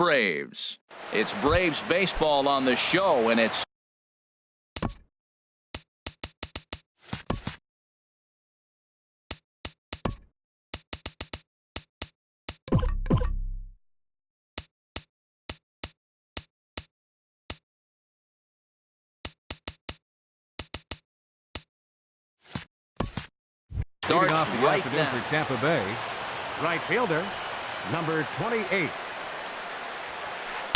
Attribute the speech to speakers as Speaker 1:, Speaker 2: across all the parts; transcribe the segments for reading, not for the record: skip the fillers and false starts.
Speaker 1: Braves. It's Braves baseball on the show, and it's
Speaker 2: starts
Speaker 3: off the
Speaker 2: right
Speaker 3: afternoon
Speaker 2: now.
Speaker 3: for Tampa Bay, right fielder, number 28.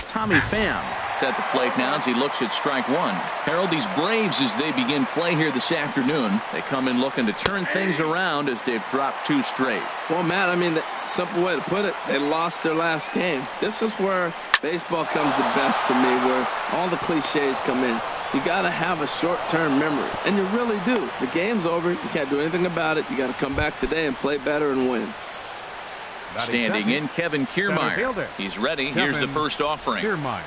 Speaker 1: Tommy Pham is at the plate now as he looks at strike one. Harold, these Braves, as they begin play here this afternoon, they come in looking to turn things around as they've dropped 2 straight.
Speaker 4: Well, Matt, I mean, the simple way to put it, they lost their last game. This is where baseball comes the best to me, where all the cliches come in. You got to have a short-term memory, and you really do. The game's over. You can't do anything about it. You got to come back today and play better and win.
Speaker 1: Standing in, Kevin Kiermaier. He's ready. Here's the first offering.
Speaker 3: Kiermaier.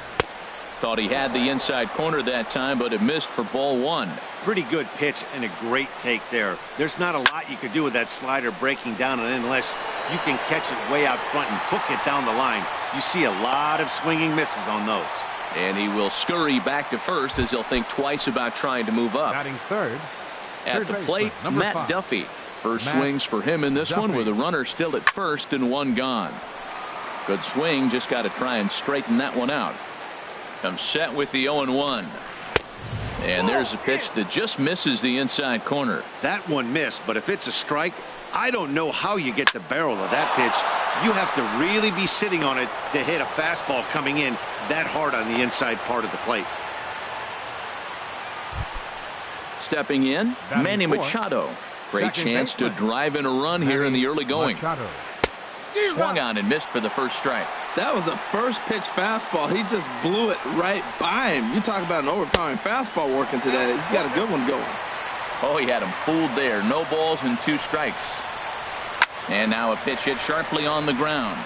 Speaker 1: Thought he had the inside corner that time, but it missed for ball 1.
Speaker 5: Pretty good pitch and a great take there. There's not a lot you could do with that slider breaking down, and unless you can catch it way out front and hook it down the line, you see a lot of swinging misses on those.
Speaker 1: And he will scurry back to first as he'll think twice about trying to move up.
Speaker 3: Batting third.
Speaker 1: At the plate, Matt
Speaker 3: 5.
Speaker 1: Duffy. First swings for him in this one with a runner still at first and 1 gone. Good swing, just got to try and straighten that one out. Comes set with the 0-1. And there's a pitch that just misses the inside corner.
Speaker 5: That one missed, but if it's a strike, I don't know how you get the barrel of that pitch. You have to really be sitting on it to hit a fastball coming in that hard on the inside part of the plate.
Speaker 1: Stepping in,
Speaker 3: Batting
Speaker 1: Manny
Speaker 3: fourth.
Speaker 1: Machado. Great
Speaker 3: Second
Speaker 1: chance to
Speaker 3: baseman.
Speaker 1: drive in a run here in the early going.
Speaker 3: Machado.
Speaker 1: Swung on and missed for the first strike.
Speaker 4: That was a first pitch fastball. He just blew it right by him. You talk about an overpowering fastball working today. He's got a good one going.
Speaker 1: Oh, he had him fooled there. No balls and 2 strikes. And now a pitch hit sharply on the ground.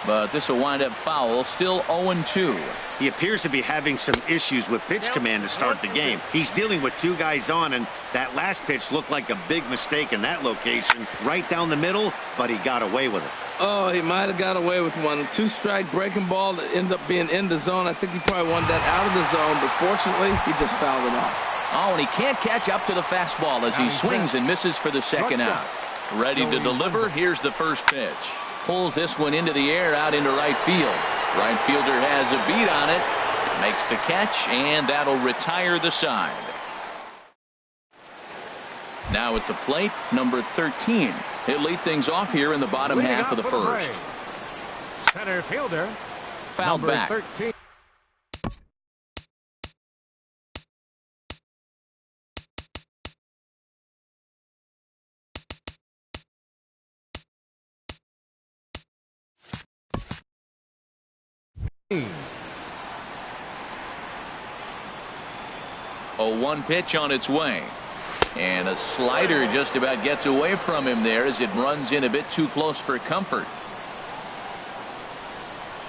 Speaker 1: But this will wind up foul. Still 0-2.
Speaker 5: He appears to be having some issues with pitch command to start the game. He's dealing with 2 guys on, and that last pitch looked like a big mistake in that location. Right down the middle, but he got away with it.
Speaker 4: Oh, he might have got away with one. 2-strike breaking ball that ended up being in the zone. I think he probably wanted that out of the zone, but fortunately, he just fouled it off.
Speaker 1: Oh, and he can't catch up to the fastball as he swings and misses for the second out. Ready to deliver. Here's the first pitch. Pulls this one into the air out into right field. Right fielder has a beat on it. Makes the catch, and that'll retire the side. Now at the plate, number 13. He'll lead things off here in the bottom half of the first.
Speaker 3: Center fielder.
Speaker 1: Fouled
Speaker 3: number
Speaker 1: back.
Speaker 3: 13.
Speaker 1: A 1 pitch on its way. And a slider just about gets away from him there as it runs in a bit too close for comfort.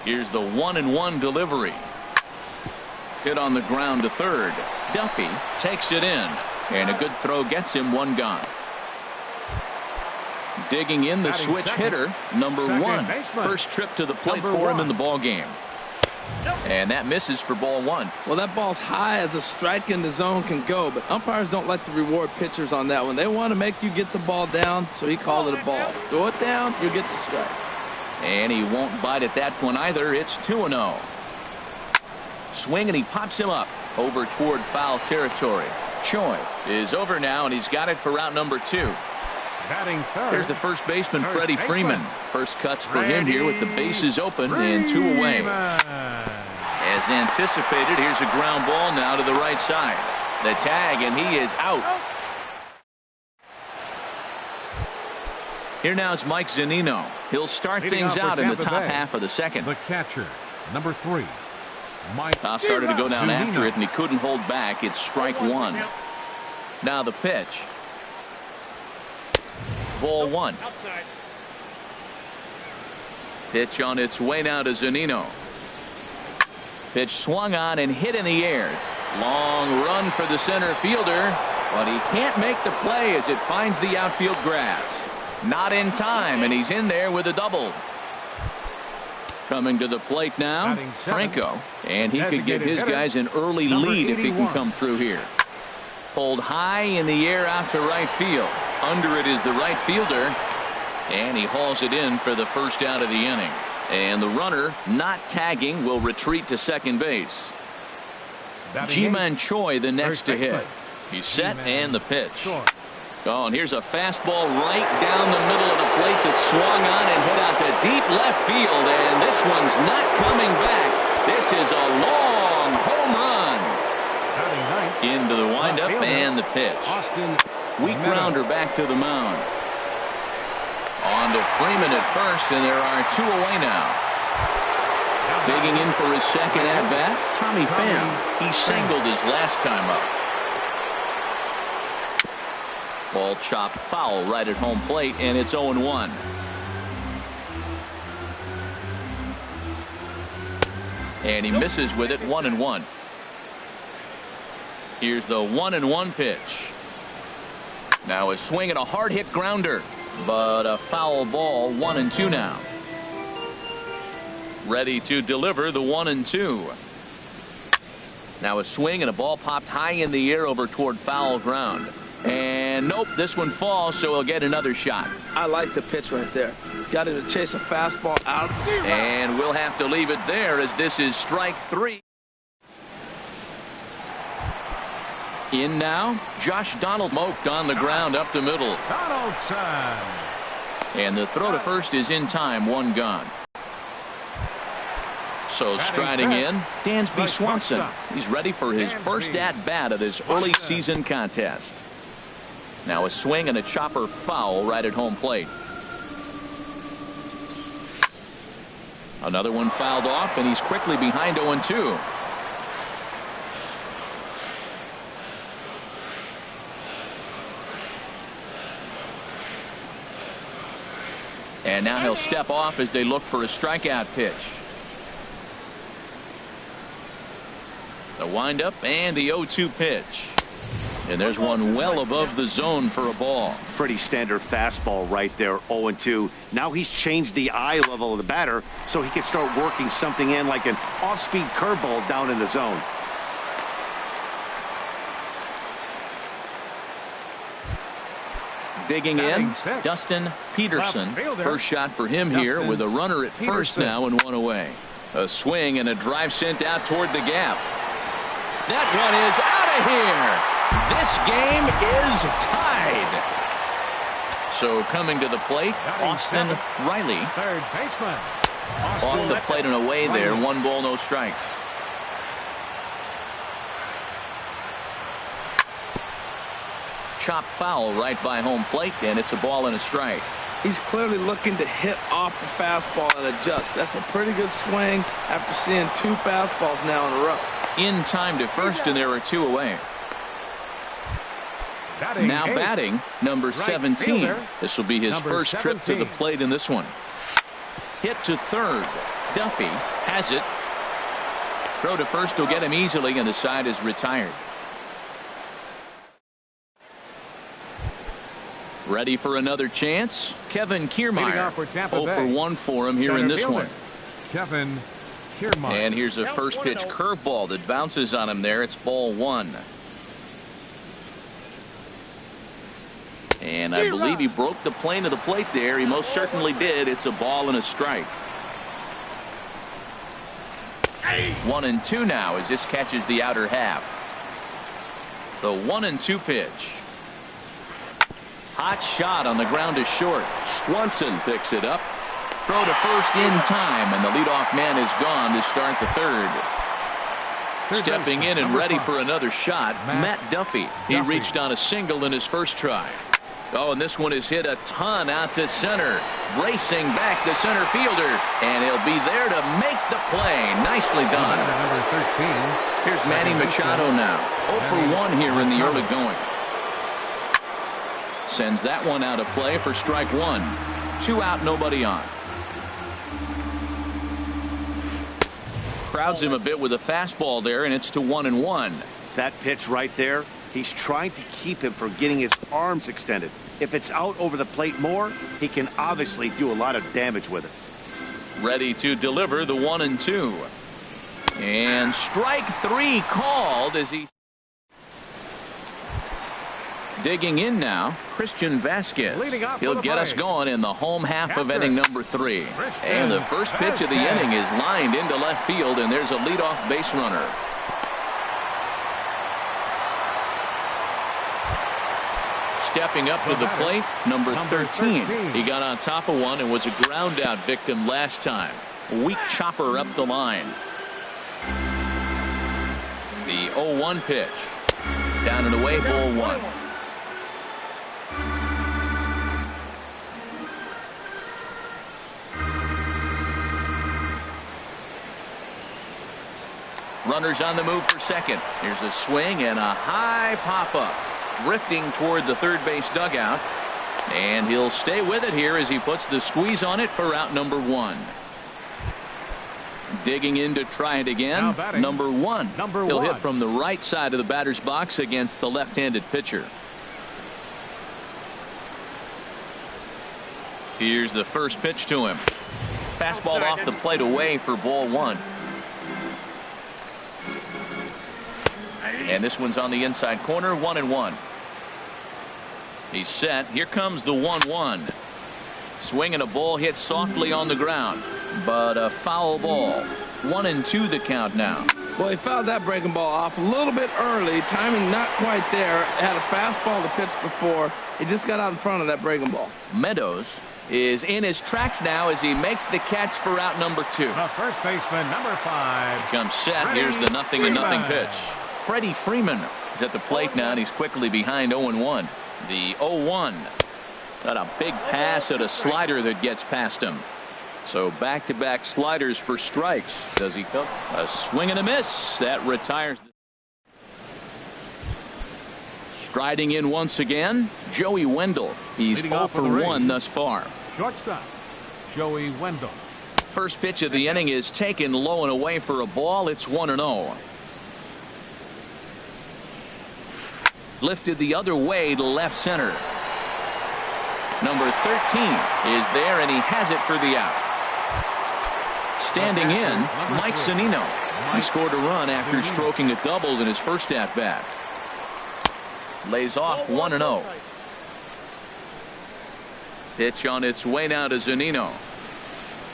Speaker 1: Here's the 1-1 delivery. Hit on the ground to third. Duffy takes it in. And a good throw gets him 1 gone. Digging in the switch hitter, number 1. First trip to the plate for him in the ball game. And that misses for ball 1.
Speaker 4: Well, that ball's high as a strike in the zone can go, but umpires don't like to reward pitchers on that one. They want to make you get the ball down, so he called it a ball. Throw it down, you get the strike.
Speaker 1: And he won't bite at that one either. It's 2-0. Swing, and he pops him up over toward foul territory. Choi is over now, and he's got it for route number 2.
Speaker 3: Batting third.
Speaker 1: Here's the first baseman, Freddie Freeman. First cuts for him here with the bases open and 2 away. As anticipated, here's a ground ball now to the right side. The tag, and he is out. Here now is Mike Zunino. He'll start things out in the top half of the second.
Speaker 3: The catcher, number 3. Mike
Speaker 1: Started to go down
Speaker 3: Zunino.
Speaker 1: after it, and he couldn't hold back. It's strike 1. Now the pitch. Ball 1. Pitch on its way now to Zunino. Pitch swung on and hit in the air. Long run for the center fielder, but he can't make the play as it finds the outfield grass. Not in time, and he's in there with a double. Coming to the plate now,
Speaker 3: Batting seventh.
Speaker 1: Franco. And he could give
Speaker 3: Designated
Speaker 1: his
Speaker 3: hitter,
Speaker 1: guys an early
Speaker 3: number
Speaker 1: lead if he can
Speaker 3: 81.
Speaker 1: come through here. Pulled high in the air out to right field. Under it is the right fielder. And he hauls it in for the first out of the inning. And the runner, not tagging, will retreat to second base.
Speaker 3: Batting
Speaker 1: Ji-Man
Speaker 3: eighth.
Speaker 1: Choi the next to
Speaker 3: First
Speaker 1: hit.
Speaker 3: baseman.
Speaker 1: He's set
Speaker 3: Ji-Man
Speaker 1: and the pitch.
Speaker 3: Choi.
Speaker 1: Oh, and here's a fastball right down the middle of the plate that swung on and hit out to deep left field. And this one's not coming back. This is a long home run.
Speaker 3: Batting ninth.
Speaker 1: Into the windup
Speaker 3: Left fielder,
Speaker 1: and the pitch.
Speaker 3: Austin
Speaker 1: Weak
Speaker 3: Meadows.
Speaker 1: grounder back to the mound. On to Freeman at first, and there are two away now. Digging in for his second at-bat, Tommy Pham. He singled his last time up. Ball chopped foul right at home plate, and it's 0-1. And he misses with it, 1-1. Here's the 1-1 pitch. Now a swing and a hard hit grounder, but a foul ball, 1-2 now. Ready to deliver the 1-2. Now a swing and a ball popped high in the air over toward foul ground. And nope, this one falls, so he'll get another shot.
Speaker 4: I like the pitch right there. Got him to chase a fastball out.
Speaker 1: And we'll have to leave it there as this is strike three. In now, Josh Donaldson on the ground up the middle.
Speaker 3: Donaldson.
Speaker 1: And the throw to first is in time, one gone. So striding in, Dansby Swanson. He's ready for his first at-bat of this early season contest. Now a swing and a chopper foul right at home plate. Another one fouled off, and he's quickly behind 0-2. And now he'll step off as they look for a strikeout pitch. The windup and the 0-2 pitch. And there's one well above the zone for a ball.
Speaker 5: Pretty standard fastball right there, 0-2. Now he's changed the eye level of the batter so he can start working something in like an off-speed curveball down in the zone.
Speaker 1: Digging in,
Speaker 3: Batting sixth.
Speaker 1: Dustin Peterson.
Speaker 3: Left fielder,
Speaker 1: First shot for him here
Speaker 3: Dustin
Speaker 1: with a runner at first
Speaker 3: Peterson.
Speaker 1: now and one away. A swing and a drive sent out toward the gap. That one is out of here. This game is tied. So coming to the plate,
Speaker 3: Batting
Speaker 1: Austin
Speaker 3: seventh.
Speaker 1: Riley.
Speaker 3: Third baseman.
Speaker 1: On the plate and away there,
Speaker 3: Riley.
Speaker 1: 1 ball, no strikes. Chop foul right by home plate, and it's a ball and a strike.
Speaker 4: He's clearly looking to hit off the fastball and adjust. That's a pretty good swing after seeing 2 fastballs now in a row.
Speaker 1: In time to first, and there are 2 away.
Speaker 3: Batting
Speaker 1: Now
Speaker 3: eighth.
Speaker 1: batting, number
Speaker 3: Right
Speaker 1: 17.
Speaker 3: fielder,
Speaker 1: This will be his
Speaker 3: number
Speaker 1: first trip to the
Speaker 3: 17.
Speaker 1: plate in this one. Hit to third. Duffy has it. Throw to first will get him easily, and the side is retired. Ready for another chance? Kevin
Speaker 3: Leading
Speaker 1: Kiermaier.
Speaker 3: off for Tampa
Speaker 1: 0 for
Speaker 3: Bay.
Speaker 1: 1 for him here in
Speaker 3: Center
Speaker 1: this
Speaker 3: fielder,
Speaker 1: one.
Speaker 3: Kevin Kiermaier.
Speaker 1: And here's a first pitch curveball that bounces on him there. It's ball 1. And I believe he broke the plane of the plate there. He most certainly did. It's a ball and a strike. 1-2 now as this catches the outer half. The 1-2 pitch. Hot shot on the ground is short. Swanson picks it up. Throw to first in time, and the leadoff man is gone to start the third. Stepping in and ready for another shot, Matt Duffy. He reached on a single in his first try. Oh, and this one is hit a ton out to center. Racing back the center fielder, and he'll be there to make the play. Nicely done.
Speaker 3: Number 13.
Speaker 1: Here's Manny Machado now. 0 for 1 here in the early going. Sends that one out of play for strike 1. 2 out, nobody on. Crowds him a bit with a fastball there, and it's to 1-1.
Speaker 5: That pitch right there, he's trying to keep him from getting his arms extended. If it's out over the plate more, he can obviously do a lot of damage with it.
Speaker 1: Ready to deliver the 1-2. And strike 3 called as he digging in now. Christian Vasquez. He'll get us going in the home half of inning number 3. And the first pitch of the inning is lined into left field, and there's a leadoff base runner. Stepping up to the plate, number 13. He got on top of one and was a ground out victim last time. Weak chopper up the line. The 0-1 pitch. Down and away, ball 1. Runners on the move for second. Here's a swing and a high pop-up. Drifting toward the third base dugout. And he'll stay with it here as he puts the squeeze on it for out number 1. Digging in to try it again. Number 1. He'll hit from the right side of the batter's box against the left-handed pitcher. Here's the first pitch to him. Fastball off the plate away for ball 1. And this one's on the inside corner, 1-1. He's set. Here comes the 1-1. Swinging a ball hit softly on the ground, but a foul ball. 1-2 the count now.
Speaker 4: Well, he fouled that breaking ball off a little bit early. Timing not quite there. Had a fastball to pitch before. He just got out in front of that breaking ball.
Speaker 1: Meadows is in his tracks now as he makes the catch for out number 2.
Speaker 3: The first baseman, number 5.
Speaker 1: Comes set. Here's the 0-0 pitch. Freddie Freeman is at the plate now, and he's quickly behind 0-1. The 0-1. Got a big pass at a slider that gets past him. So back-to-back sliders for strikes. Does he come? A swing and a miss. That retires. Striding in once again, Joey Wendell. He's 0 for 1 thus far.
Speaker 3: Shortstop, Joey Wendell.
Speaker 1: First pitch of the inning is taken low and away for a ball. It's 1-0. Lifted the other way to left center. Number 13 is there, and he has it for the out. Standing in, Mike Zunino. He scored a run after stroking a double in his first at-bat. Lays off 1-0. Pitch on its way now to Zunino.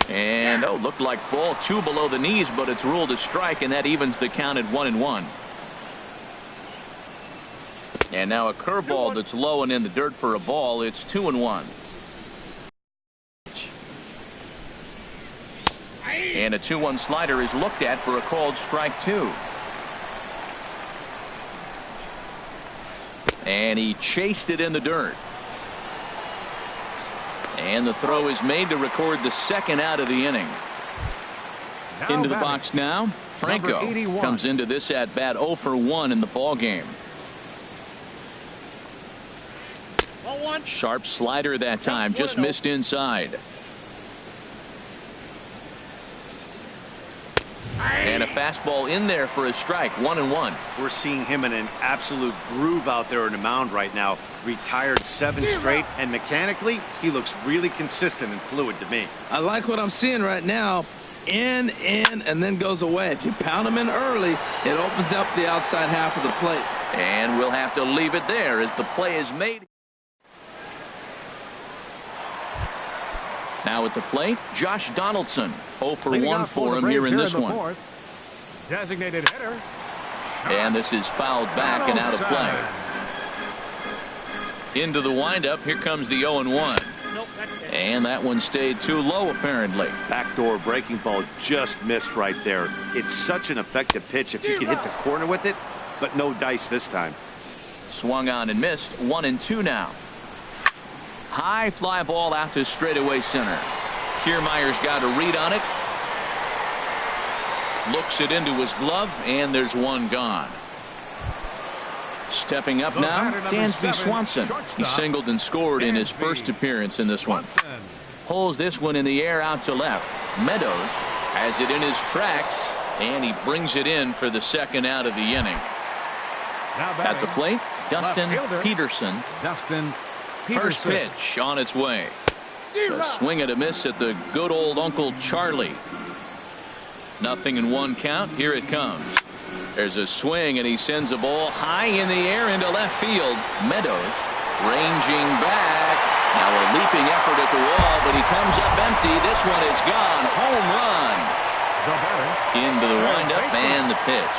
Speaker 1: And, looked like ball 2 below the knees, but it's ruled a strike, and that evens the count at 1-1. And now a curveball that's low and in the dirt for a ball. It's 2-1. And a 2-1 slider is looked at for a called strike 2. And he chased it in the dirt. And the throw is made to record the second out of the inning. Into the box now. Franco comes into this at bat 0 for 1 in the ball game. Sharp slider that time, just missed inside. And a fastball in there for a strike. 1-1.
Speaker 5: We're seeing him in an absolute groove out there on the mound right now. Retired 7 straight, and mechanically he looks really consistent and fluid to me.
Speaker 4: I like what I'm seeing right now. In, and then goes away. If you pound him in early, it opens up the outside half of the plate.
Speaker 1: And we'll have to leave it there as the play is made. Now at the plate, Josh Donaldson. 0 for 1 for him here in this one.
Speaker 3: Designated hitter.
Speaker 1: And this is fouled back and out of play. Into the windup. Here comes the 0-1. And that one stayed too low, apparently.
Speaker 5: Backdoor breaking ball just missed right there. It's such an effective pitch if you can hit the corner with it, but no dice this time.
Speaker 1: Swung on and missed. 1-2 now. High fly ball out to straightaway center. Kiermaier's got a read on it. Looks it into his glove, and there's one gone. Stepping up now, Dansby Swanson. He singled and scored in his first appearance in this one. Pulls this one in the air out to left. Meadows has it in his tracks, and he brings it in for the second out of the inning. At the plate, Dustin Peterson. First pitch on its way. The swing and a miss at the good old Uncle Charlie. 0-1 count. Here it comes. There's a swing, and he sends a ball high in the air into left field. Meadows ranging back. Now a leaping effort at the wall, but he comes up empty. This one is gone. Home run. Into the windup and the pitch.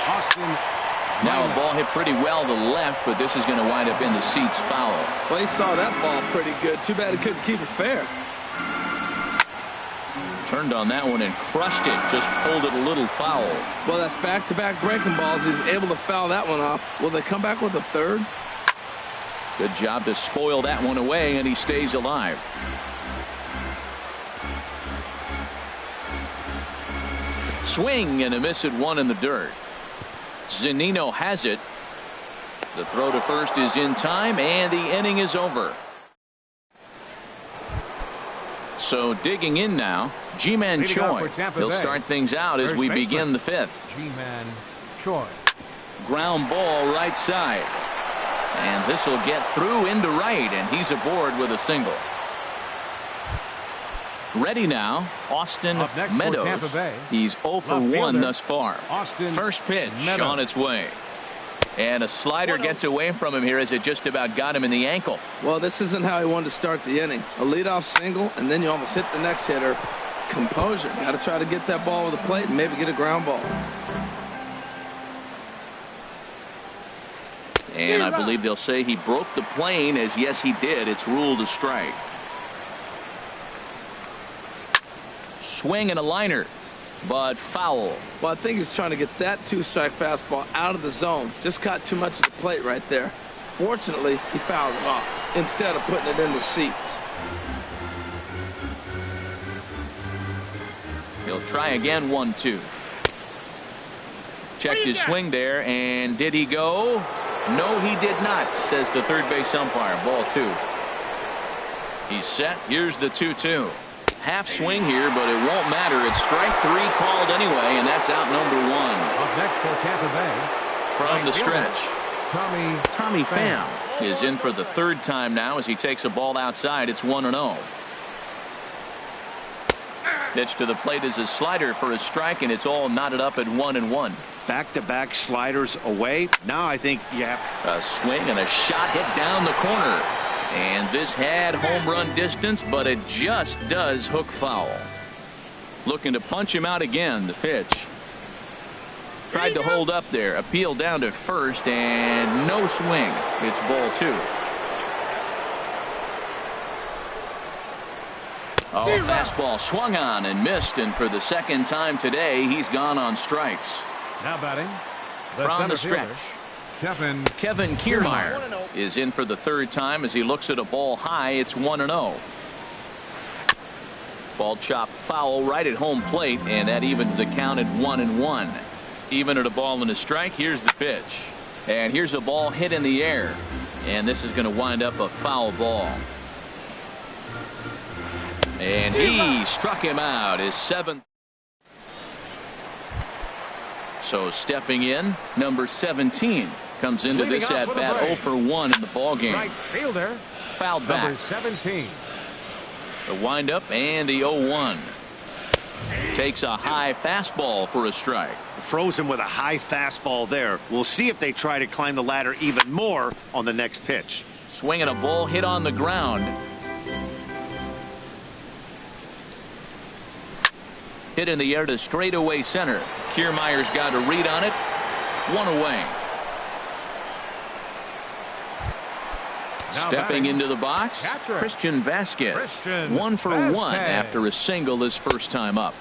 Speaker 1: Now a ball hit pretty well to left, but this is going to wind up in the seats foul.
Speaker 4: Well, he saw that ball pretty good. Too bad he couldn't keep it fair.
Speaker 1: Turned on that one and crushed it. Just pulled it a little foul.
Speaker 4: Well, that's back-to-back breaking balls. He's able to foul that one off. Will they come back with a third?
Speaker 1: Good job to spoil that one away, and he stays alive. Swing and a miss at one in the dirt. Zunino has it. The throw to first is in time, and the inning is over. So digging in now, Ji-Man Choi. He'll start things out as we begin the fifth.
Speaker 3: Ji-Man Choi.
Speaker 1: Ground ball right side. And this will get through into right, and he's aboard with a single. Ready now, Austin Meadows. He's 0 for 1 thus far. First pitch on its way. And a slider gets away from him here as it just about got him in the ankle.
Speaker 4: Well, this isn't how he wanted to start the inning. A leadoff single, and then you almost hit the next hitter. Composure. Got to try to get that ball with the plate and maybe get a ground ball.
Speaker 1: And I believe they'll say he broke the plane, as yes, he did. It's ruled a strike. Swing and a liner, but foul.
Speaker 4: Well, I think he's trying to get that two-strike fastball out of the zone. Just caught too much of the plate right there. Fortunately, he fouled it off instead of putting it in the seats.
Speaker 1: He'll try again, 1-2. Checked his swing there, and did he go? No, he did not, says the third base umpire. Ball 2. He's set. Here's the 2-2. Half swing here, but it won't matter. It's strike 3 called anyway, and that's out number 1.
Speaker 3: Up next for Tampa Bay.
Speaker 1: From the stretch,
Speaker 3: Tommy
Speaker 1: Pham is in for the third time now as he takes a ball outside. It's 1-0. Pitch to the plate is a slider for a strike, and it's all knotted up at 1-1.
Speaker 5: Back-to-back sliders away. Now I think you have
Speaker 1: a swing and a shot hit down the corner. And this had home run distance, but it just does hook foul. Looking to punch him out again. The pitch. Tried to hold up there. Appeal down to first, and no swing. It's ball 2. Oh, fastball swung on and missed, and for the second time today, he's gone on strikes.
Speaker 3: Now batting.
Speaker 1: From the stretch, Kevin Kiermaier is in for the third time as he looks at a ball high. It's 1-0. Ball chopped foul right at home plate, and that evens the count at 1-1. Even at a ball and a strike. Here's the pitch, and here's a ball hit in the air, and this is going to wind up a foul ball. And he struck him out. His 7th. So stepping in, number 17 comes into this at bat 0 for 1 in the ball game.
Speaker 3: Right fielder.
Speaker 1: Fouled back.
Speaker 3: Number 17.
Speaker 1: The windup and the 0-1. Takes a high fastball for a strike.
Speaker 5: frozen with a high fastball there. We'll see if they try to climb the ladder even more on the next pitch.
Speaker 1: Swinging a ball hit on the ground. Hit in the air to straightaway center. Kiermaier's got a read on it. One away.
Speaker 3: Now
Speaker 1: stepping
Speaker 3: batting
Speaker 1: into the box,
Speaker 3: catcher.
Speaker 1: Christian Vasquez. 1 for
Speaker 3: Vasquez.
Speaker 1: 1 after a single his first time up.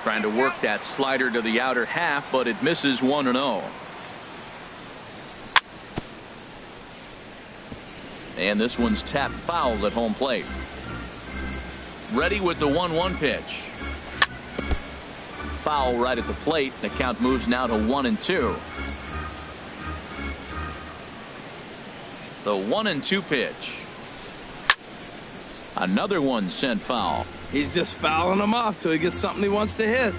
Speaker 1: Trying to work that slider to the outer half, but it misses 1-0. And this one's tapped foul at home plate. Ready with the 1-1 pitch. Foul right at the plate. The count moves now to 1-2. The 1-2 pitch. Another one sent foul.
Speaker 4: He's just fouling them off till he gets something he wants to hit.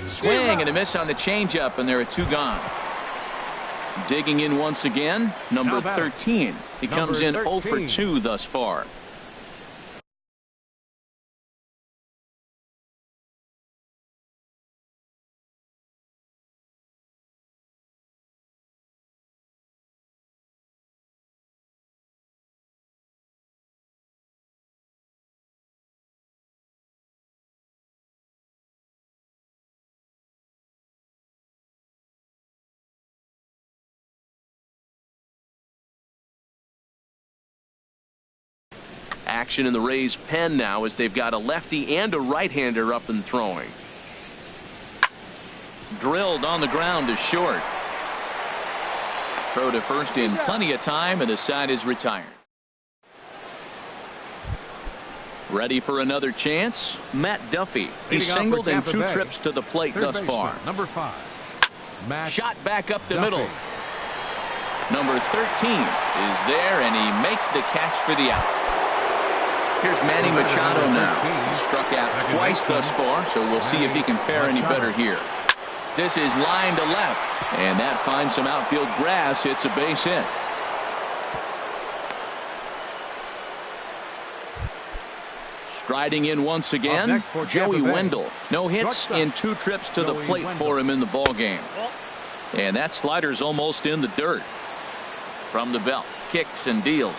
Speaker 1: Swing and a miss on the changeup, and there are two gone. Digging in once again, number
Speaker 3: Now
Speaker 1: 13. He comes in 0 for
Speaker 3: 13.
Speaker 1: 2 thus far. Action in the Rays pen now as they've got a lefty and a right-hander up and throwing. Drilled on the ground to short. Throw to first in plenty of time, and the side is retired. Ready for another chance? Matt Duffy. He's singled in 2 trips to the plate thus far.
Speaker 3: Number 5. Matt
Speaker 1: Shot back up the
Speaker 3: Duffy.
Speaker 1: middle. Number 13 is there, and he makes the catch for the out. Here's Manny Machado now. He struck out twice thus far, so we'll see if he can fare any better here. This is line to left, and that finds some outfield grass. It's a base hit. Striding in once again, Joey Wendell. No hits in 2 trips to the plate for him in the ball game. And that slider's almost in the dirt. From the belt, kicks and deals.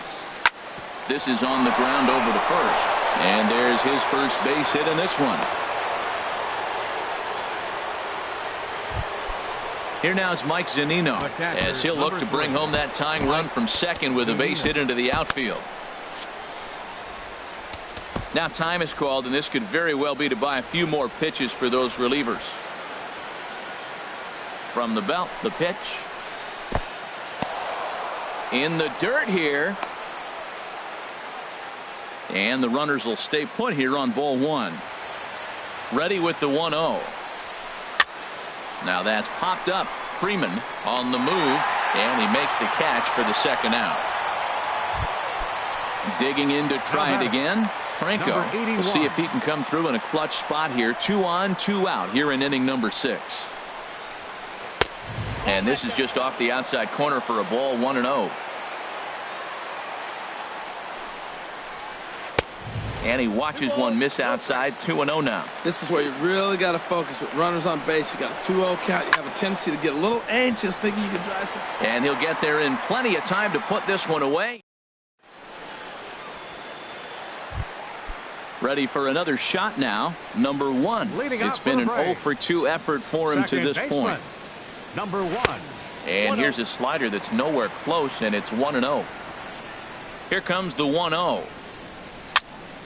Speaker 1: This is on the ground over to first. And there's his first base hit in this one. Here now is Mike Zunino as he'll look to bring home that tying run from second with a base hit into the outfield. Now time is called, and this could very well be to buy a few more pitches for those relievers. From the belt, the pitch. In the dirt here. And the runners will stay put here on ball 1. Ready with the 1-0. Now that's popped up. Freeman on the move, and he makes the catch for the second out. Digging in to try it again. Franco. We'll see if he can come through in a clutch spot here. 2 on, 2 out here in inning number 6. And this is just off the outside corner for a ball, 1-0. And he watches one miss outside. 2-0 now.
Speaker 4: This is where you really got to focus with runners on base. You got a 2-0 count. You have a tendency to get a little anxious thinking you can drive some.
Speaker 1: And he'll get there in plenty of time to put this one away. Ready for another shot now. Number 1. It's been an 0 for 2 effort for him to this point.
Speaker 3: Number 1.
Speaker 1: And here's a slider that's nowhere close, and it's 1-0. Here comes the 1-0.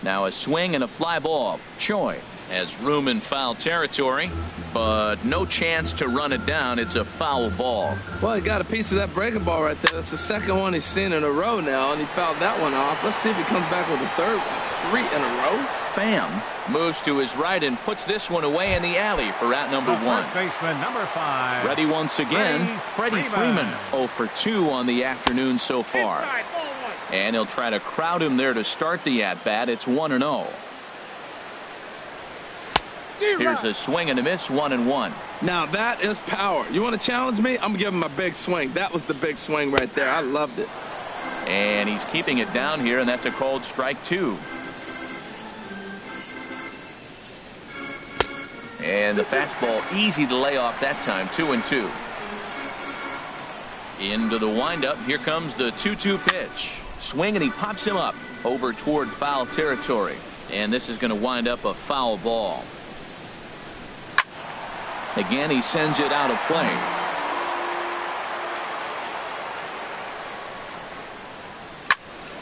Speaker 1: Now a swing and a fly ball. Choi has room in foul territory, but no chance to run it down. It's a foul ball.
Speaker 4: Well, he got a piece of that breaking ball right there. That's the second one he's seen in a row now, and he fouled that one off. Let's see if he comes back with a third one. 3 in a row.
Speaker 1: Pham moves to his right and puts this one away in the alley for out number 1.
Speaker 3: First baseman, number 5.
Speaker 1: Ready once again. Freddie Freeman 0 for 2 on the afternoon so far. And he'll try to crowd him there to start the at-bat. It's 1-0. Here's a swing and a miss, 1-1.
Speaker 4: Now that is power. You want to challenge me? I'm giving him a big swing. That was the big swing right there. I loved it.
Speaker 1: And he's keeping it down here, and that's a called strike 2. And the fastball easy to lay off that time. 2-2. Into the windup. Here comes the 2-2 pitch. Swing, and he pops him up over toward foul territory. And this is going to wind up a foul ball. Again, he sends it out of play.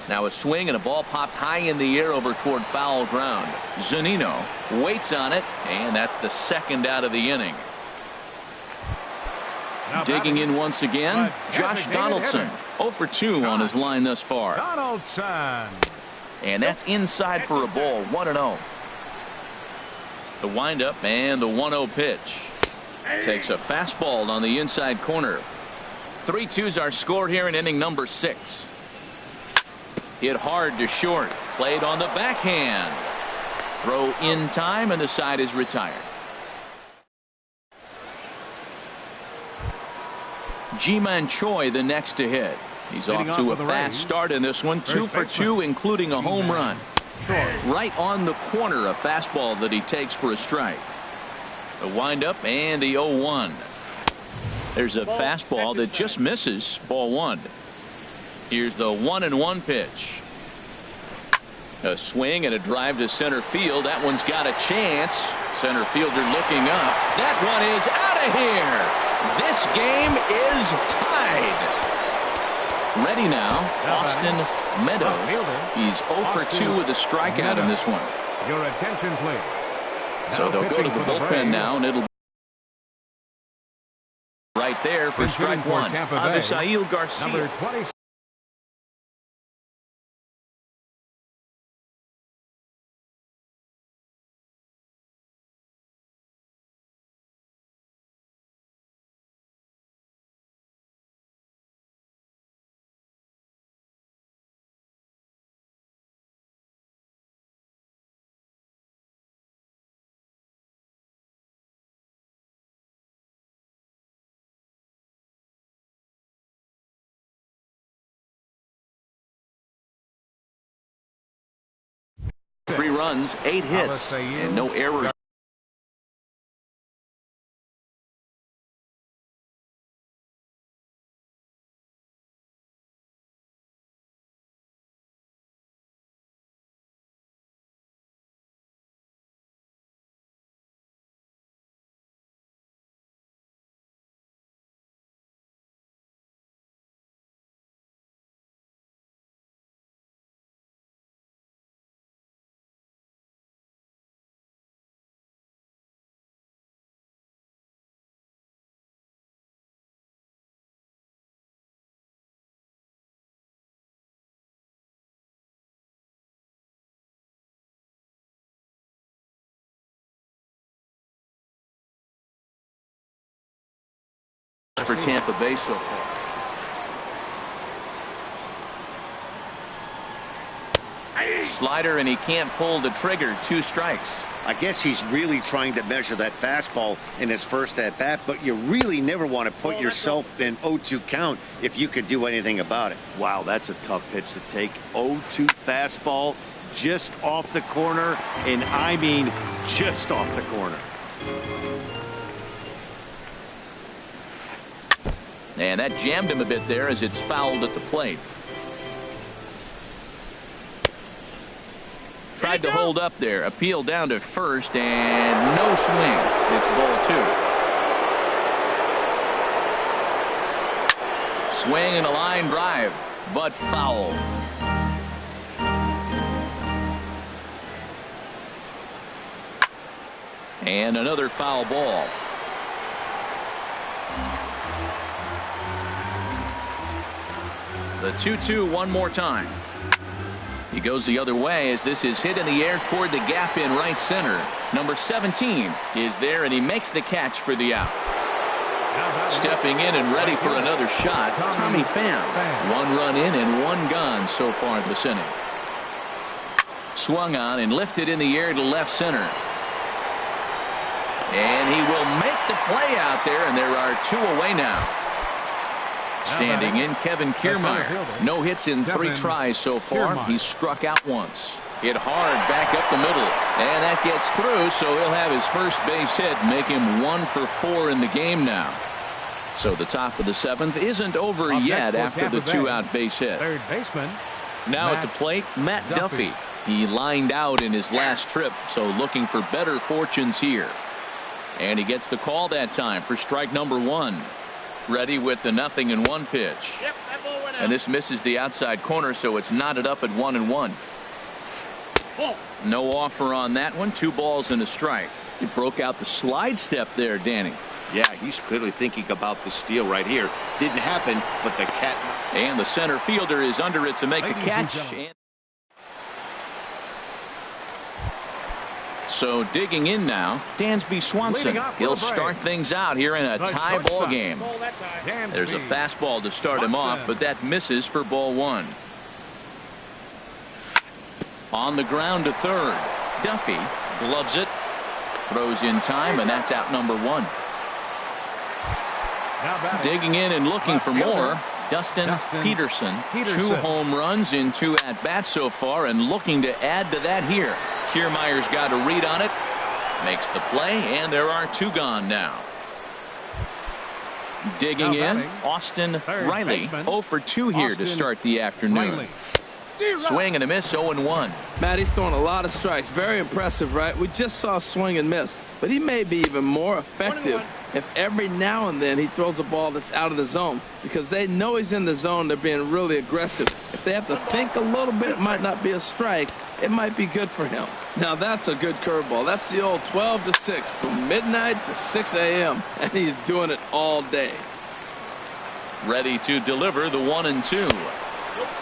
Speaker 1: Now a swing and a ball popped high in the air over toward foul ground. Zunino waits on it, and that's the second out of the inning. Digging in once again, Josh Donaldson. 0 for 2 on his line thus far.
Speaker 3: Donaldson.
Speaker 1: And that's inside for a ball, 1-0. The windup and the 1-0 pitch. Takes a fastball on the inside corner. 3-2's our score here in inning number 6. Hit hard to short. Played on the backhand. Throw in time, and the side is retired. Ji-Man Choi the next to hit. He's off to a fast start in this one. 2 for 2, including a home run. Right on the corner, a fastball that he takes for a strike. The windup and the 0-1. There's a fastball that just misses. Ball 1. Here's the 1-1 pitch. A swing and a drive to center field. That one's got a chance. Center fielder looking up. That one is out of here. This game is tied. Ready now, Austin Meadows. He's 0 for 2 with a strikeout in this one.
Speaker 3: Your attention, please.
Speaker 1: So they'll go to the bullpen now, and it'll be right there for strike 1. Avisail Garcia.
Speaker 3: Number 20.
Speaker 1: Three runs, 8 hits, and no errors. For Tampa Bay so far. Slider, and he can't pull the trigger. 2 strikes.
Speaker 5: I guess he's really trying to measure that fastball in his first at bat, but you really never want to put yourself in 0-2 count if you could do anything about it. Wow, that's a tough pitch to take. 0-2 fastball just off the corner, and I mean just off the corner.
Speaker 1: And that jammed him a bit there as it's fouled at the plate. Tried to hold up there. Appeal down to first, and no swing. It's ball 2. Swing and a line drive, but foul. And another foul ball. The 2-2 one more time. He goes the other way as this is hit in the air toward the gap in right center. Number 17 is there, and he makes the catch for the out. Stepping in and ready for another shot, Tommy Pham. 1 run in and 1 gone so far this inning. Swung on and lifted in the air to left center. And he will make the play out there, and there are 2 away now. Standing in, Kevin Kiermaier. No hits in 3 tries so far. He's struck out once. Hit hard back up the middle. And that gets through, so he'll have his first base hit, make him 1 for 4 in the game now. So the top of the 7th isn't over yet after the 2-out base hit.
Speaker 3: Third baseman.
Speaker 1: Now at the plate, Matt Duffy. He lined out in his last trip, so looking for better fortunes here. And he gets the call that time for strike number 1. Ready with the 0-1 pitch. And this misses the outside corner, so it's knotted up at 1-1. No offer on that one. 2 balls and a strike. He broke out the slide step there, Danny.
Speaker 5: Yeah, he's clearly thinking about the steal right here. Didn't happen, but the cat.
Speaker 1: And the center fielder is under it to make the catch. So digging in now, Dansby Swanson. He'll start things out here in a tie ball game. There's a fastball to start him off, but that misses for ball 1. On the ground to third. Duffy gloves it. Throws in time, and that's out number 1. Digging in and looking for more, Dustin Peterson. 2 home runs in 2 at-bats so far and looking to add to that here. Kiermaier's got a read on it. Makes the play, and there are 2 gone now. Digging in, Austin Riley. 0 for 2 here to start the afternoon. Swing and a miss, 0-1.
Speaker 4: Matt, he's throwing a lot of strikes. Very impressive, right? We just saw swing and miss. But he may be even more effective if every now and then he throws a ball that's out of the zone, because they know he's in the zone. They're being really aggressive. If they have to think a little bit, it might not be a strike. It might be good for him. Now, that's a good curveball. That's the old 12 to 6 from midnight to 6 a.m., and he's doing it all day.
Speaker 1: Ready to deliver the 1-2.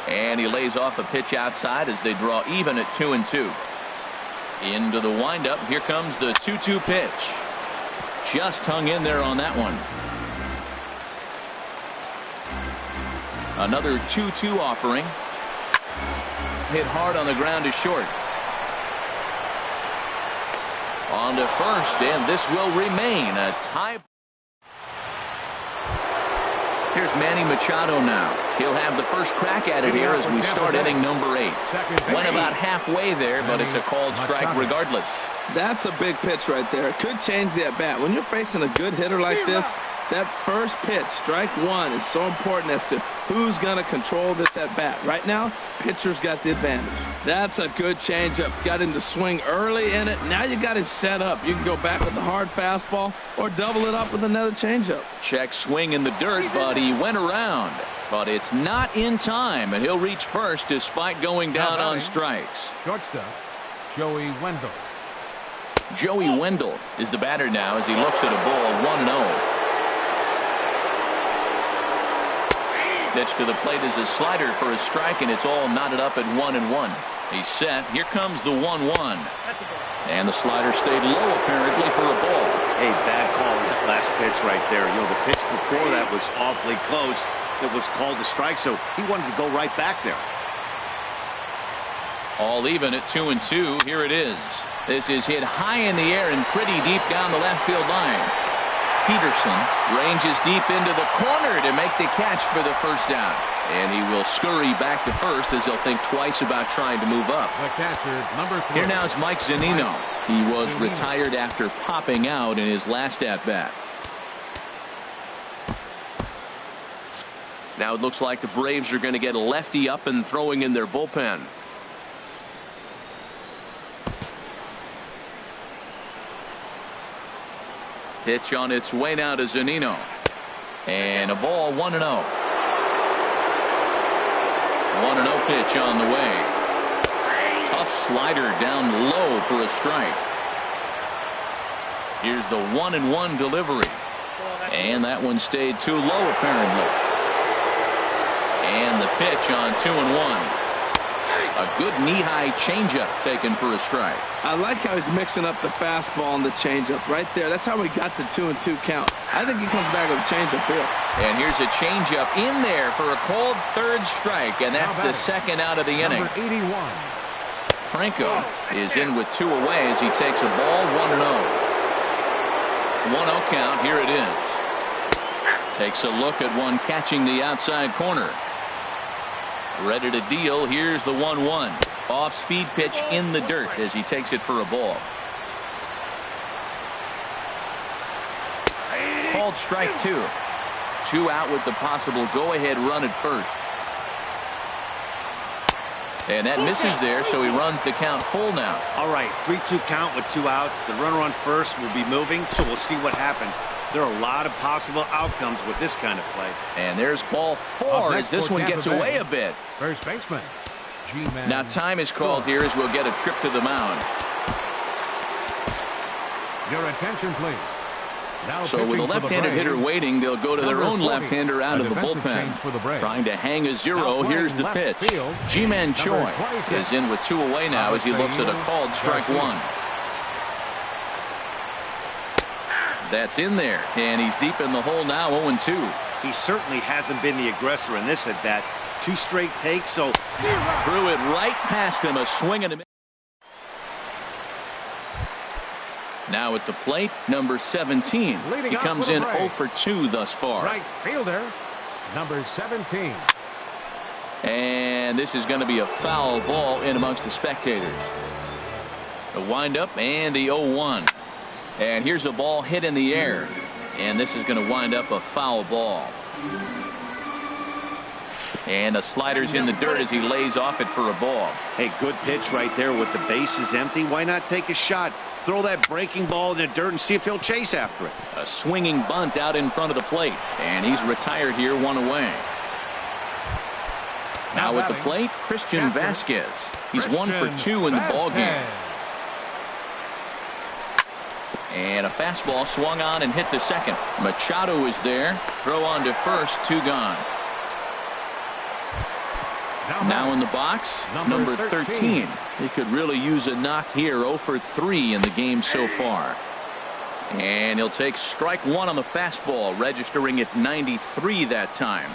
Speaker 1: And he lays off a pitch outside as they draw even at 2-2. Into the windup. Here comes the 2-2 pitch. Just hung in there on that one. Another 2-2 offering. Hit hard on the ground is short. On to first, and this will remain a tie. Here's Manny Machado now. He'll have the first crack at it here as we start inning number 8. Went about halfway there, but it's a called strike regardless.
Speaker 4: That's a big pitch right there. It could change the at-bat. When you're facing a good hitter like this, that first pitch, strike 1, is so important as to who's going to control this at-bat. Right now, pitcher's got the advantage. That's a good changeup. Got him to swing early in it. Now you got him set up. You can go back with the hard fastball or double it up with another changeup.
Speaker 1: Check swing in the dirt, but he went around. But it's not in time, and he'll reach first despite going down on strikes.
Speaker 3: Shortstop, Joey Wendell.
Speaker 1: Joey Wendell is the batter now as he looks at a ball 1-0. Pitch to the plate is a slider for a strike, and it's all knotted up at 1-1. He's set. Here comes the 1-1. And the slider stayed low apparently for a ball.
Speaker 5: Hey, bad call that last pitch right there. You know, the pitch before that was awfully close. It was called a strike, so he wanted to go right back there.
Speaker 1: All even at 2-2. Here it is. This is hit high in the air and pretty deep down the left field line. Peterson ranges deep into the corner to make the catch for the first down. And he will scurry back to first as he'll think twice about trying to move up.
Speaker 3: The catcher, number 3.
Speaker 1: Here now is Mike Zunino. He was retired after popping out in his last at-bat. Now it looks like the Braves are going to get a lefty up and throwing in their bullpen. Pitch on its way now to Zunino. And a ball 1-0. 1-0 pitch on the way. Tough slider down low for a strike. Here's the 1-1 delivery. And that one stayed too low apparently. And the pitch on 2-1. A good knee-high changeup taken for a strike.
Speaker 4: I like how he's mixing up the fastball and the changeup right there. That's how we got the 2-2 count. I think he comes back with a changeup here.
Speaker 1: And here's a changeup in there for a called third strike, and that's the second out of the inning.
Speaker 3: Number 81.
Speaker 1: Franco is in with 2 away as he takes a ball 1-0. 1-0 count. Here it is. Takes a look at one catching the outside corner. Ready to deal. Here's the 1-1. Off-speed pitch in the dirt as he takes it for a ball. Called strike 2. 2 out with the possible go-ahead run at first. And that misses there, so he runs the count full now.
Speaker 5: All right, 3-2 count with 2 outs. The runner on first will be moving, so we'll see what happens. There are a lot of possible outcomes with this kind of play.
Speaker 1: And there's ball 4 as this one gets away a bit.
Speaker 3: First baseman, G-Man.
Speaker 1: Now time is called here as we'll get a trip to the mound.
Speaker 3: Your attention, please. Now
Speaker 1: so with a left-handed hitter waiting, they'll go to their own left-hander out of the bullpen. Trying to hang a 0. Here's the pitch. G-Man Choi is in with 2 away now as he looks at a called strike 1. That's in there, and he's deep in the hole now, 0-2.
Speaker 5: He certainly hasn't been the aggressor in this at-bat. 2 straight takes, so
Speaker 1: threw it right past him, a swing and a miss. Now at the plate, number 17.
Speaker 3: Leading
Speaker 1: He
Speaker 3: off
Speaker 1: comes
Speaker 3: with a
Speaker 1: in
Speaker 3: break.
Speaker 1: 0 for 2 thus far.
Speaker 3: Right fielder, number 17.
Speaker 1: And this is going to be a foul ball in amongst the spectators. The windup and the 0-1. And here's a ball hit in the air. And this is going to wind up a foul ball. And a slider's in the dirt as he lays off it for a ball.
Speaker 5: Hey, good pitch right there with the bases empty. Why not take a shot? Throw that breaking ball in the dirt and see if he'll chase after it.
Speaker 1: A swinging bunt out in front of the plate. And he's retired here, 1 away. Now at the plate, Christian Vasquez. He's 1 for 2 in the ball game. And a fastball swung on and hit to second. Machado is there. Throw on to first, 2 gone. Now in the box, number 13. He could really use a knock here. 0 for 3 in the game so far. And he'll take strike 1 on the fastball, registering at 93 that time.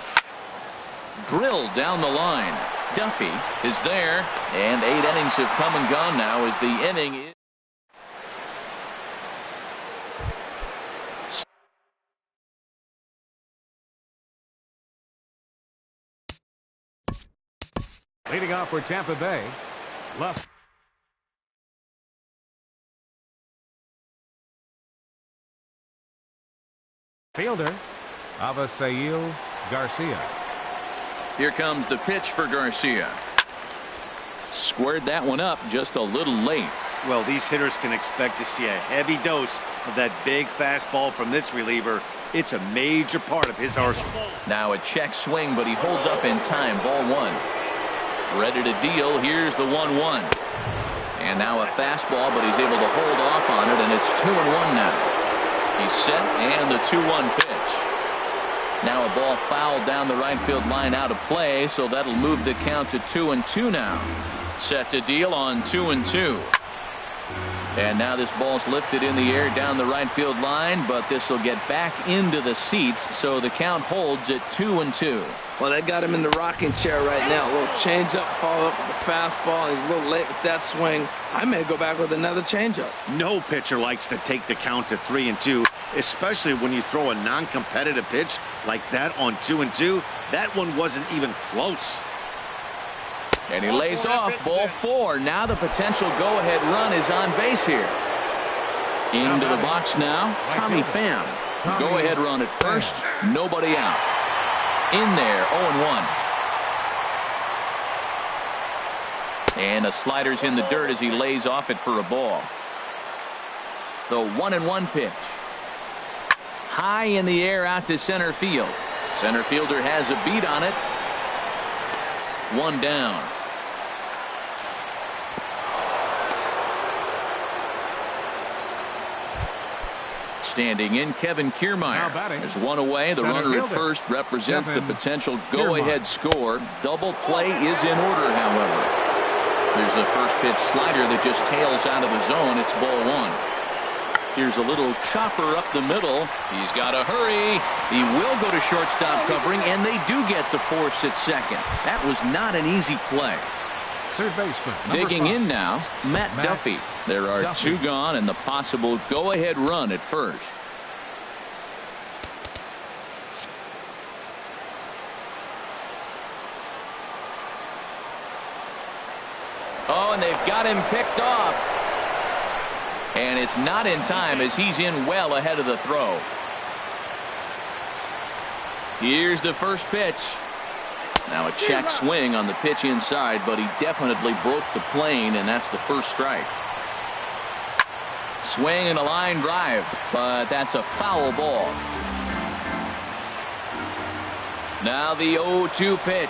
Speaker 1: Drilled down the line. Duffy is there. And 8 innings have come and gone now as the inning is.
Speaker 3: Leading off for Tampa Bay, left fielder, Avisail Garcia.
Speaker 1: Here comes the pitch for Garcia. Squared that one up just a little late.
Speaker 5: Well, these hitters can expect to see a heavy dose of that big fastball from this reliever. It's a major part of his arsenal.
Speaker 1: Now a check swing, but he holds up in time. Ball 1. Ready to deal. Here's the 1-1. And now a fastball, but he's able to hold off on it, and it's 2-1 now. He's set, and the 2-1 pitch. Now a ball fouled down the right field line out of play, so that'll move the count to 2-2 now. Set to deal on 2-2. And now this ball's lifted in the air down the right field line, but this will get back into the seats, so the count holds at 2-2.
Speaker 4: Well, they got him in the rocking chair right now. A little changeup, follow up with the fastball. He's a little late with that swing. I may go back with another changeup.
Speaker 5: No pitcher likes to take the count to 3-2, especially when you throw a non-competitive pitch like that on 2-2. That one wasn't even close.
Speaker 1: And he lays off. Ball 4. Now the potential go-ahead run is on base here. Into the box now, Tommy Pham. Go-ahead run at first. Nobody out. In there, 0-1. And a slider's in the dirt as he lays off it for a ball. The 1-1 pitch. High in the air out to center field. Center fielder has a beat on it. 1 down. Standing in, Kevin Kiermaier. There's 1 away. The runner at first represents the potential go-ahead score. Double play is in order, however. There's a first pitch slider that just tails out of the zone. It's ball 1. Here's a little chopper up the middle. He's got to hurry. He will go to shortstop covering, and they do get the force at second. That was not an easy play.
Speaker 3: Third baseman.
Speaker 1: Digging in now, Matt Duffy. There are 2 gone and the possible go-ahead run at first. Oh, and they've got him picked off. And it's not in time as he's in well ahead of the throw. Here's the first pitch. Now a check swing on the pitch inside, but he definitely broke the plane, and that's the first strike. Swing and a line drive, but that's a foul ball. Now the 0-2 pitch.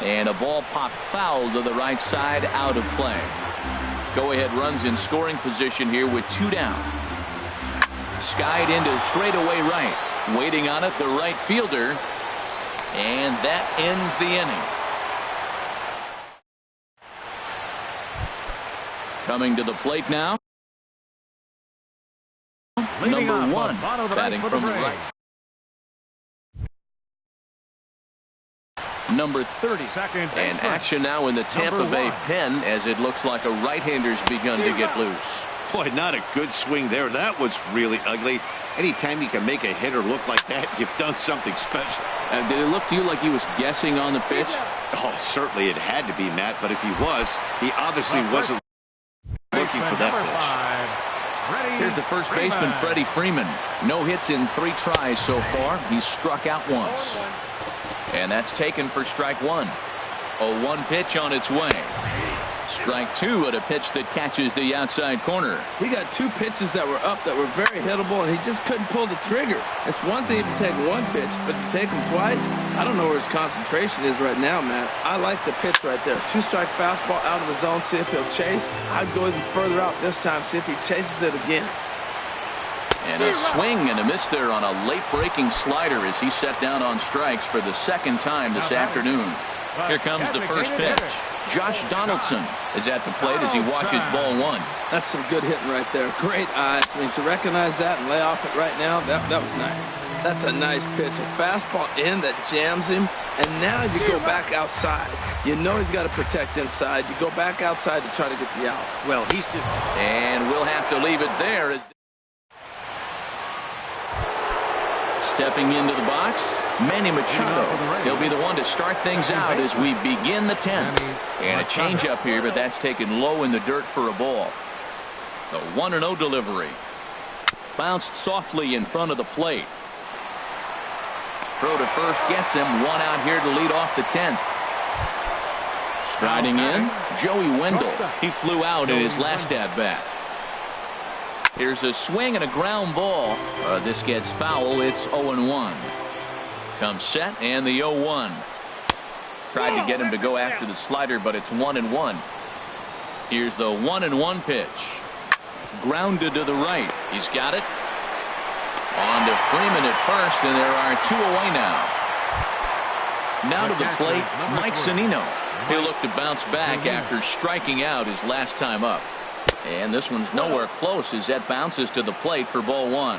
Speaker 1: And a ball popped foul to the right side, out of play. Go-ahead runs in scoring position here with 2 down. Skied into straightaway right. Waiting on it, the right fielder. And that ends the inning. Coming to the plate now. Number 1, batting from the right. Number 30. And action now in the Tampa Bay pen as it looks like a right-hander's begun to get loose.
Speaker 5: Boy, not a good swing there. That was really ugly. Anytime you can make a hitter look like that, you've done something special.
Speaker 1: Did it look to you like he was guessing on the pitch?
Speaker 5: Oh, certainly it had to be, Matt, but if he was, he obviously wasn't looking for that pitch.
Speaker 1: Here's the first baseman, Freddie Freeman. No hits in 3 tries so far. He's struck out once. And that's taken for strike 1. A 1 pitch on its way. Strike 2 at a pitch that catches the outside corner.
Speaker 4: He got 2 pitches that were up that were very hittable, and he just couldn't pull the trigger. It's one thing if you take 1 pitch, but to take him twice, I don't know where his concentration is right now, Matt. I like the pitch right there. 2-strike fastball out of the zone, see if he'll chase. I'd go even further out this time, see if he chases it again.
Speaker 1: And a swing and a miss there on a late-breaking slider as he set down on strikes for the 2nd time this afternoon. Here comes the first pitch. Josh Donaldson is at the plate as he watches ball 1.
Speaker 4: That's some good hitting right there. Great eyes. I mean, to recognize that and lay off it right now, that was nice. That's a nice pitch. A fastball in that jams him, and now you go back outside. You know he's got to protect inside. You go back outside to try to get the out.
Speaker 5: Well, he's just...
Speaker 1: And we'll have to leave it there as... Stepping into the box, Manny Machado. He'll be the one to start things out as we begin the 10th. And a changeup here, but that's taken low in the dirt for a ball. The 1-0 delivery. Bounced softly in front of the plate. Throw to first gets him. 1 out here to lead off the 10th. Striding in, Joey Wendell. He flew out in his last at-bat. Here's a swing and a ground ball. This gets foul. It's 0-1. Comes set and the 0-1. Tried to get him to go after the slider, but it's 1-1. Here's the 1-1 pitch. Grounded to the right. He's got it. On to Freeman at first, and there are 2 away now. Now to the plate, Mike Zunino. He'll look to bounce back after striking out his last time up. And this one's nowhere close as that bounces to the plate for ball 1.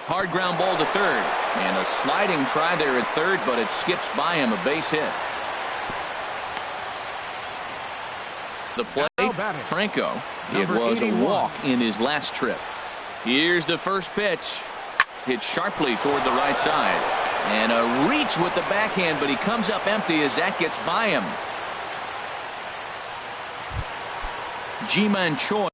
Speaker 1: Hard ground ball to third. And a sliding try there at third, but it skips by him, a base hit. The plate, Franco. It was a walk in his last trip. Here's the first pitch. Hit sharply toward the right side. And a reach with the backhand, but he comes up empty as that gets by him. Ji-Man Choi.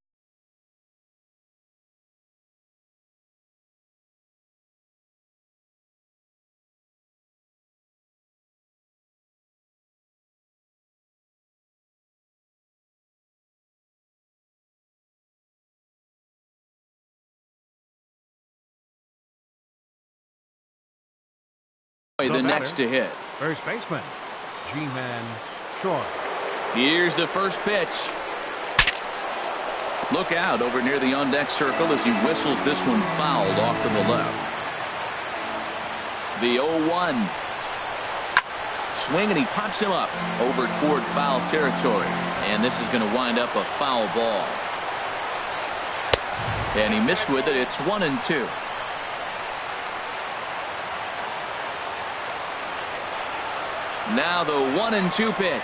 Speaker 1: The next to hit.
Speaker 3: First baseman, Ji-Man Choi.
Speaker 1: Here's the first pitch. Look out over near the on-deck circle as he whistles this one fouled off to the left. The 0-1. Swing, and he pops him up over toward foul territory. And this is going to wind up a foul ball. And he missed with it. It's 1-2. Now the 1-2 pitch.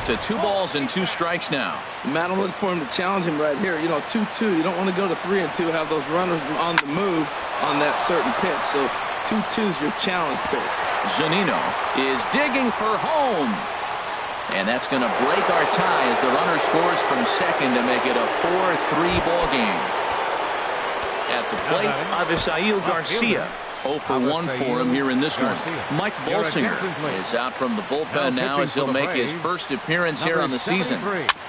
Speaker 1: To 2 balls and 2 strikes now.
Speaker 4: Matt, I'm looking for him to challenge him right here. You know, 2-2. You don't want to go to 3-2, have those runners on the move on that certain pitch. So 2-2 is your challenge pitch.
Speaker 1: Zunino is digging for home. And that's going to break our tie as the runner scores from second to make it a 4-3 ball game. At the plate, Avisail Garcia. 0 for 1 for him here in this one. Mike Bolsinger is out from the bullpen now as he'll make his first appearance here on the season.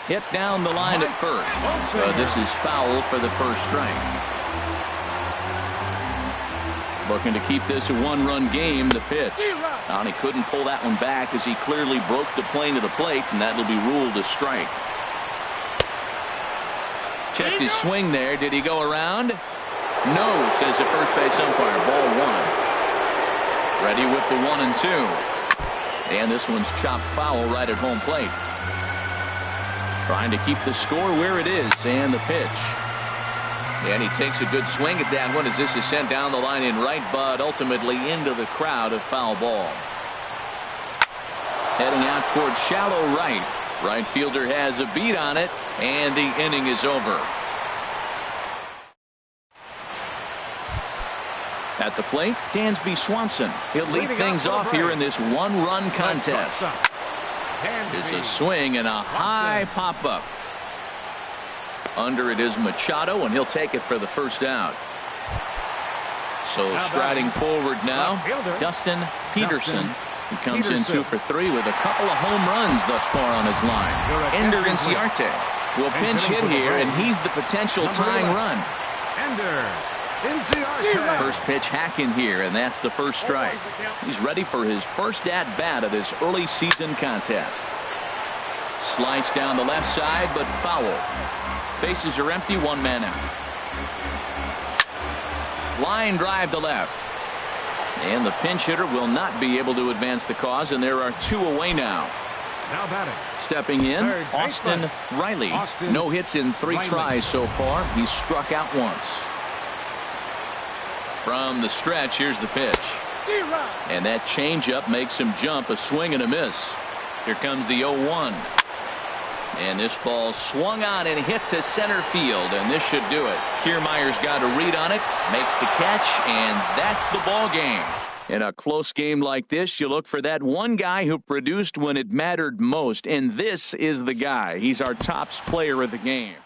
Speaker 1: Hit down the line at first. This is foul for the first strike. Looking to keep this a 1-run game. The pitch. And he couldn't pull that one back as he clearly broke the plane to the plate, and that'll be ruled a strike. Checked his swing there. Did he go around? No, says the first base umpire. Ball 1. Ready with the 1-2. And this one's chopped foul right at home plate. Trying to keep the score where it is. And the pitch. And he takes a good swing at that one as this is sent down the line in right, but ultimately into the crowd, a foul ball. Heading out towards shallow right. Right fielder has a beat on it, and the inning is over. At the plate, Dansby Swanson. He'll lead things off here in this one-run contest. There's a swing and a high pop-up. Under it is Machado, and he'll take it for the first out. So striding forward now, Dustin Peterson. He comes in 2 for 3 with a couple of home runs thus far on his line. Ender Inciarte will pinch hit here, and he's the potential tying run. First pitch hacking here, and that's the first strike. He's ready for his first at-bat of this early season contest. Slice down the left side, but foul. Bases are empty, 1 man out. Line drive to left. And the pinch hitter will not be able to advance the cause, and there are 2 away now.
Speaker 3: Now batting.
Speaker 1: Stepping in, Austin Riley. No hits in 3 tries so far. He's struck out once. From the stretch, here's the pitch. And that changeup makes him jump, a swing and a miss. Here comes the 0-1. And this ball swung on and hit to center field, and this should do it. Kiermaier's got a read on it, makes the catch, and that's the ball game. In a close game like this, you look for that one guy who produced when it mattered most, and this is the guy. He's our top player of the game.